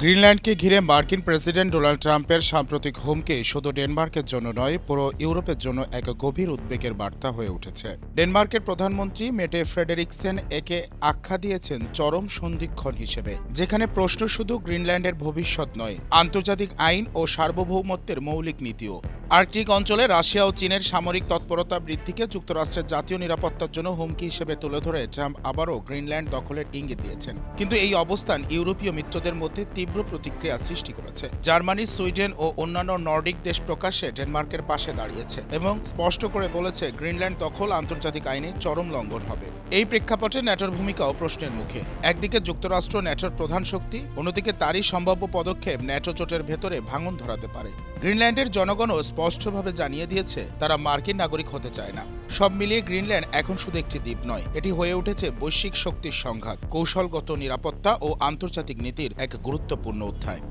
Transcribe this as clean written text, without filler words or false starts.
গ্রিনল্যান্ডকে ঘিরে মার্কিন president Donald ট্রাম্পের সাম্প্রতিক হুমকি শুধু ডেনমার্কের জন্য নয়, পুরো ইউরোপের জন্য এক গভীর উদ্বেগের বার্তা হয়ে উঠেছে। ডেনমার্কের প্রধানমন্ত্রী মেটে ফ্রেডেরিকসেন একে আখ্যা দিয়েছেন চরম সন্ধিক্ষণ হিসেবে, যেখানে প্রশ্ন শুধু গ্রিনল্যান্ডের ভবিষ্যৎ নয়, আন্তর্জাতিক আইন ও সার্বভৌমত্বের মৌলিক নীতিও। আর্কটিক অঞ্চলে রাশিয়া ও চীনের সামরিক তৎপরতা বৃদ্ধিকে যুক্তরাষ্ট্রের জাতীয় নিরাপত্তার জন্য হুমকি হিসেবে তুলে ধরে ট্রাম্প আবারও গ্রিনল্যান্ড দখলের ইঙ্গিত দিয়েছেন। কিন্তু এই অবস্থান ইউরোপীয় মিত্রদের মধ্যে তীব্র প্রতিক্রিয়া সৃষ্টি করেছে। জার্মানি, সুইডেন ও অন্যান্য নর্ডিক দেশ প্রকাশ্যে ডেনমার্কের পাশে দাঁড়িয়েছে এবং স্পষ্ট করে বলেছে গ্রিনল্যান্ড দখল আন্তর্জাতিক আইনে চরম লঙ্ঘন হবে। এই প্রেক্ষাপটে ন্যাটোর ভূমিকাও প্রশ্নের মুখে। একদিকে যুক্তরাষ্ট্র ন্যাটোর প্রধান শক্তি, অন্যদিকে তারই সম্ভাব্য পদক্ষেপ ন্যাটো জোটের ভেতরে ভাঙন ধরাতে পারে। গ্রিনল্যান্ডের জনগণও স্পষ্টভাবে জানিয়ে দিয়েছে তারা মার্কিন নাগরিক হতে চায় না। সব মিলিয়ে গ্রিনল্যান্ড এখন শুধু একটি দ্বীপ নয়, এটি হয়ে উঠেছে বৈশ্বিক শক্তির সংঘাত, কৌশলগত নিরাপত্তা ও আন্তর্জাতিক নীতির এক গুরুত্বপূর্ণ অধ্যায়।